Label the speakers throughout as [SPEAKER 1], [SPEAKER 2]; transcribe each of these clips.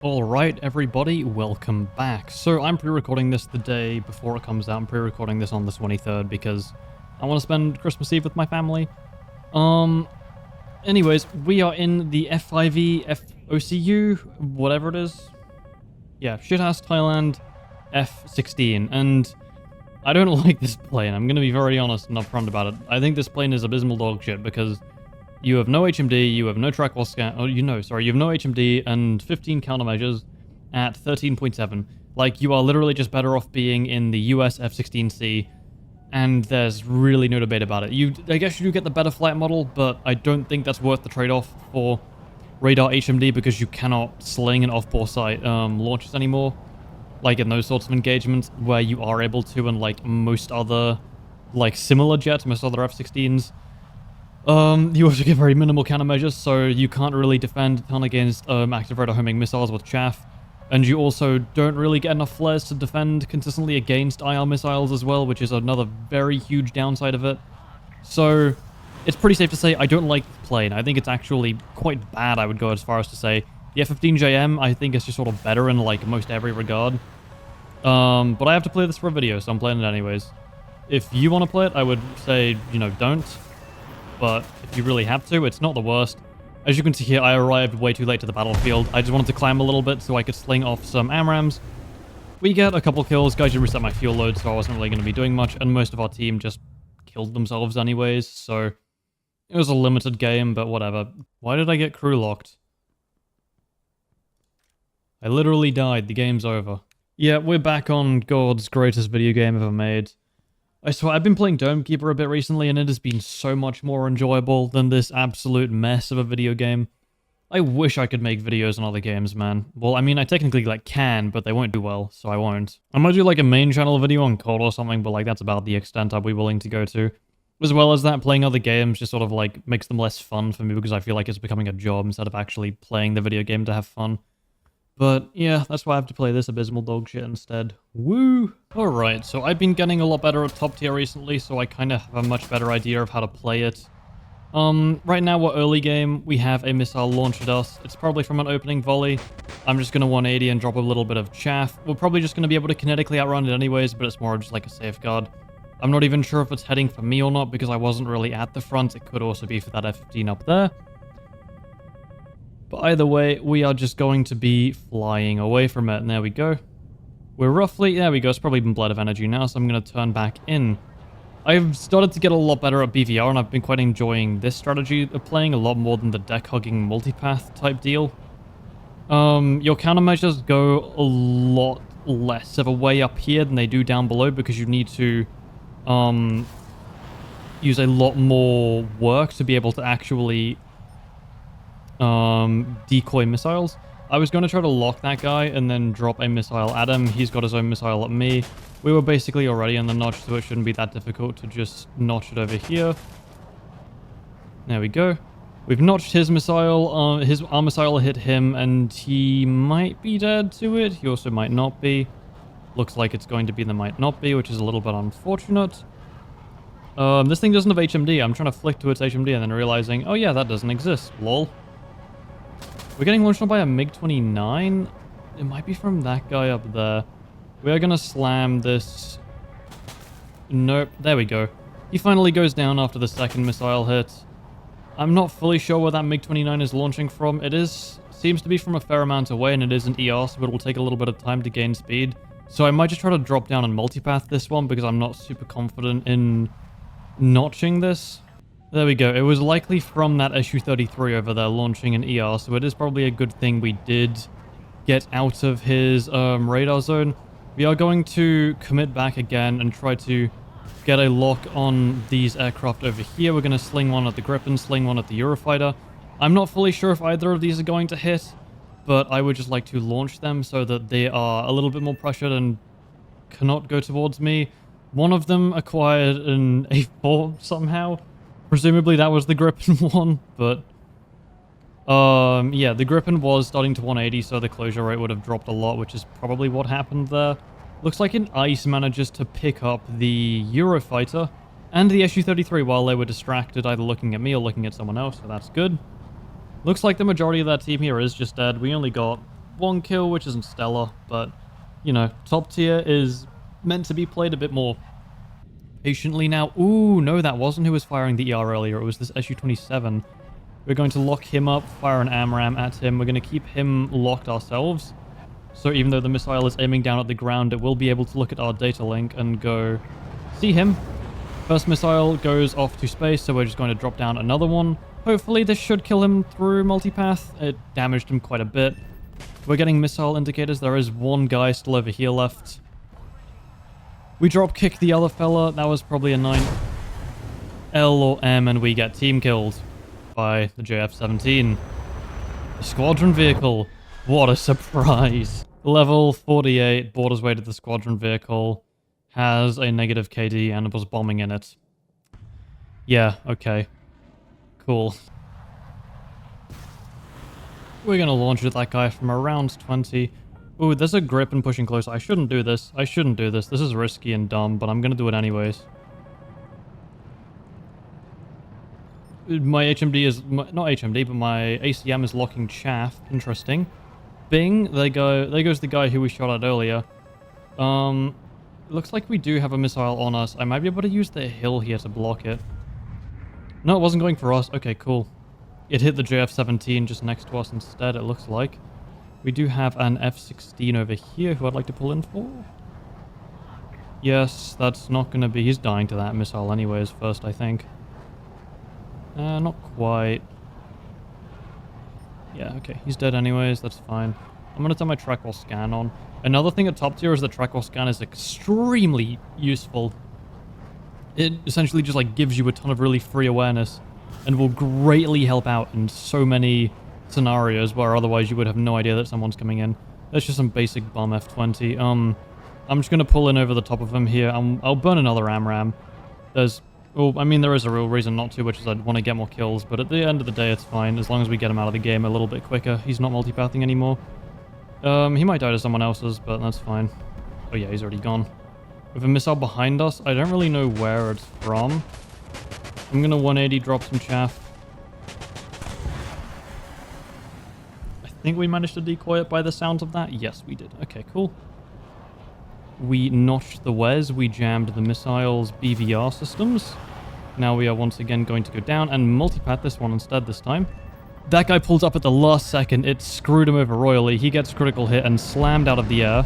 [SPEAKER 1] Alright everybody, welcome back. So I'm pre-recording this the day before it comes out. I'm pre-recording this on the 23rd because I want to spend Christmas Eve with my family. Anyways, we are in the F-5E OCU, whatever it is. Yeah, shithouse Thailand F-16, and I don't like this plane. I'm going to be very honest and upfront about it. I think this plane is abysmal dog shit because you have no HMD, you have no track wall scan, you have no HMD and 15 countermeasures at 13.7. Like, you are literally just better off being in the US F-16C, and there's really no debate about it. I guess you do get the better flight model, but I don't think that's worth the trade-off for radar HMD because you cannot sling and off-bore sight launches anymore. Like in those sorts of engagements where you are able to, and like most other, like similar jets, most other F-16s. You also get very minimal countermeasures, so you can't really defend a ton against active radar homing missiles with chaff. And you also don't really get enough flares to defend consistently against IR missiles as well, which is another very huge downside of it. So it's pretty safe to say I don't like the plane. I think it's actually quite bad, I would go as far as to say. The F-15JM, I think, is just sort of better in like most every regard. But I have to play this for a video, so I'm playing it anyways. If you want to play it, I would say, don't. But if you really have to, it's not the worst. As you can see here, I arrived way too late to the battlefield. I just wanted to climb a little bit so I could sling off some AMRAAMs. We get a couple kills. Guys did reset my fuel load, so I wasn't really going to be doing much. And most of our team just killed themselves anyways, so it was a limited game, but whatever. Why did I get crew locked? I literally died. The game's over. Yeah, we're back on God's greatest video game ever made. I swear, I've been playing Dome Keeper a bit recently, and it has been so much more enjoyable than this absolute mess of a video game. I wish I could make videos on other games, man. Well, I mean, I technically, can, but they won't do well, so I won't. I might do, a main channel video on COD or something, but, that's about the extent I'd be willing to go to. As well as that, playing other games just sort of, makes them less fun for me because I feel like it's becoming a job instead of actually playing the video game to have fun. But yeah, that's why I have to play this abysmal dog shit instead. Woo! Alright, so I've been getting a lot better at top tier recently, so I kind of have a much better idea of how to play it. Right now we're early game, we have a missile launched at us. It's probably from an opening volley. I'm just going to 180 and drop a little bit of chaff. We're probably just going to be able to kinetically outrun it anyways, but it's more just like a safeguard. I'm not even sure if it's heading for me or not because I wasn't really at the front. It could also be for that F-15 up there. But either way, we are just going to be flying away from it, and there we go. We're roughly, there we go, it's probably been bled of energy now, so I'm going to turn back in. I've started to get a lot better at BVR, and I've been quite enjoying this strategy of playing a lot more than the deck-hugging multipath type deal. Your countermeasures go a lot less of a way up here than they do down below, because you need to use a lot more work to be able to actually decoy missiles. I was going to try to lock that guy and then drop a missile at him. He's got his own missile at me. We were basically already on the notch, so it shouldn't be that difficult to just notch it over here. There we go. We've notched his missile. Our missile hit him, and he might be dead to it. He also might not be. Looks like it's going to be the might not be, which is a little bit unfortunate. This thing doesn't have HMD. I'm trying to flick to its HMD and then realizing, oh yeah, that doesn't exist. Lol. We're getting launched on by a MiG-29. It might be from that guy up there. We are going to slam this. Nope. There we go. He finally goes down after the second missile hit. I'm not fully sure where that MiG-29 is launching from. It seems to be from a fair amount away, and it is an ER, so it will take a little bit of time to gain speed. So I might just try to drop down and multipath this one, because I'm not super confident in notching this. There we go. It was likely from that Su-33 over there launching an ER, so it is probably a good thing we did get out of his radar zone. We are going to commit back again and try to get a lock on these aircraft over here. We're going to sling one at the Gripen, sling one at the Eurofighter. I'm not fully sure if either of these are going to hit, but I would just like to launch them so that they are a little bit more pressured and cannot go towards me. One of them acquired an A4 somehow. Presumably that was the Gripen one, but yeah, the Gripen was starting to 180, so the closure rate would have dropped a lot, which is probably what happened there. Looks like an ICE manages to pick up the Eurofighter and the Su-33 while they were distracted, either looking at me or looking at someone else, so that's good. Looks like the majority of that team here is just dead. We only got 1 kill, which isn't stellar, but, you know, top tier is meant to be played a bit more patiently now. Ooh, no, that wasn't who was firing the ER earlier. It was this SU-27. We're going to lock him up, fire an AMRAM at him. We're going to keep him locked ourselves. So even though the missile is aiming down at the ground, it will be able to look at our data link and go see him. First missile goes off to space, so we're just going to drop down another one. Hopefully this should kill him through multipath. It damaged him quite a bit. We're getting missile indicators. There is one guy still over here left. We drop kick the other fella. That was probably a 9 L or M, and we get team killed by the JF-17. The squadron vehicle. What a surprise. Level 48, borders way to the squadron vehicle, has a negative KD and was bombing in it. Yeah, okay. Cool. We're gonna launch at that guy from around 20. Ooh, there's a grip and pushing closer. I shouldn't do this. I shouldn't do this. This is risky and dumb, but I'm gonna do it anyways. My HMD is... not HMD, but my ACM is locking chaff. Interesting. Bing, there goes the guy who we shot at earlier. Looks like we do have a missile on us. I might be able to use the hill here to block it. No, it wasn't going for us. Okay, cool. It hit the JF-17 just next to us instead, it looks like. We do have an F-16 over here who I'd like to pull in for. Yes, that's not going to be... He's dying to that missile anyways first, I think. Not quite. Yeah, okay. He's dead anyways. That's fine. I'm going to turn my track while scan on. Another thing at top tier is the track while scan is extremely useful. It essentially just like gives you a ton of really free awareness and will greatly help out in so many scenarios where otherwise you would have no idea that someone's coming in. That's just some basic bomb F-20. I'm just going to pull in over the top of him here. I'll burn another AMRAM. There's... Well, I mean, there is a real reason not to, which is I'd want to get more kills, but at the end of the day, it's fine, as long as we get him out of the game a little bit quicker. He's not multipathing anymore. He might die to someone else's, but that's fine. Oh yeah, he's already gone. With a missile behind us, I don't really know where it's from. I'm gonna 180 drop some chaff. I think we managed to decoy it by the sounds of that. Yes, we did. Okay, cool. We notched the WES, we jammed the missile's BVR systems. Now we are once again going to go down and multipath this one instead this time. That guy pulled up at the last second. It screwed him over royally. He gets critical hit and slammed out of the air.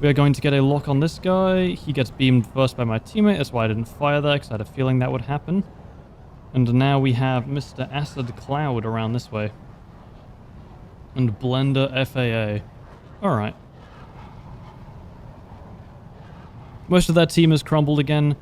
[SPEAKER 1] We are going to get a lock on this guy. He gets beamed first by my teammate. That's why I didn't fire there, because I had a feeling that would happen. And now we have Mr. Acid Cloud around this way. And Blender FAA. Alright. Most of that team has crumbled again.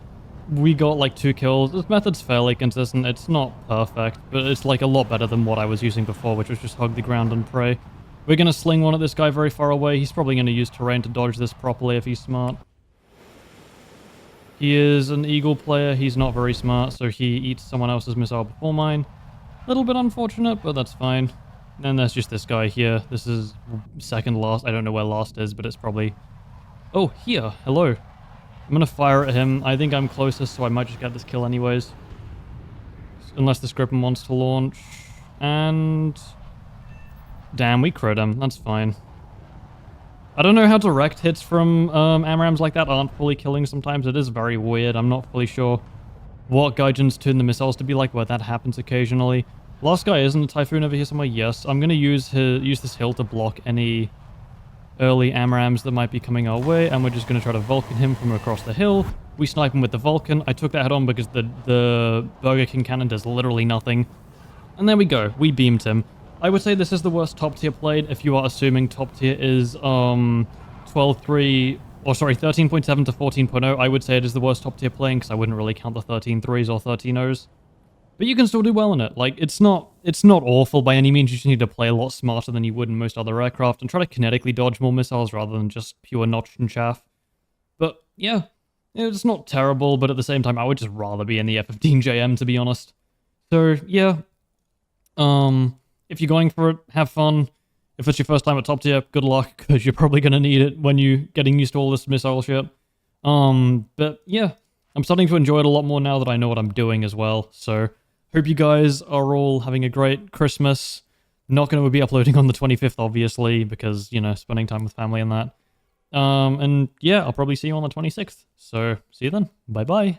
[SPEAKER 1] We got like 2 kills. This method's fairly consistent. It's not perfect, but it's like a lot better than what I was using before, which was just hug the ground and pray. We're going to sling one at this guy very far away. He's probably going to use terrain to dodge this properly if he's smart. He is an Eagle player. He's not very smart, so he eats someone else's missile before mine. A little bit unfortunate, but that's fine. And there's just this guy here. This is second last. I don't know where last is, but it's probably... Oh, here. Hello. I'm going to fire at him. I think I'm closest, so I might just get this kill anyways. Unless the Gripen wants to launch. And... Damn, we crit him. That's fine. I don't know how direct hits from AMRAMs like that aren't fully killing sometimes. It is very weird. I'm not fully sure what Gaijins tune the missiles to be like, where that happens occasionally. Last guy isn't a Typhoon over here somewhere? Yes. I'm going to use this hill to block any early AMRAMs that might be coming our way, and we're just going to try to Vulcan him from across the hill. We snipe him with the Vulcan. I took that head on because the Burger King cannon does literally nothing. And there we go. We beamed him. I would say this is the worst top tier played if you are assuming top tier is 12.3, or sorry, 13.7 to 14.0. I would say it is the worst top tier playing because I wouldn't really count the 13.3s or 13.0s. But you can still do well in it. Like, it's not awful by any means. You just need to play a lot smarter than you would in most other aircraft and try to kinetically dodge more missiles rather than just pure notch and chaff. But yeah, it's not terrible, but at the same time, I would just rather be in the F-15JM, to be honest. So yeah, if you're going for it, have fun. If it's your first time at top tier, good luck, because you're probably going to need it when you're getting used to all this missile shit. But yeah, I'm starting to enjoy it a lot more now that I know what I'm doing as well. So hope you guys are all having a great Christmas. Not going to be uploading on the 25th, obviously, because, you know, spending time with family and that. And yeah, I'll probably see you on the 26th. So see you then. Bye-bye.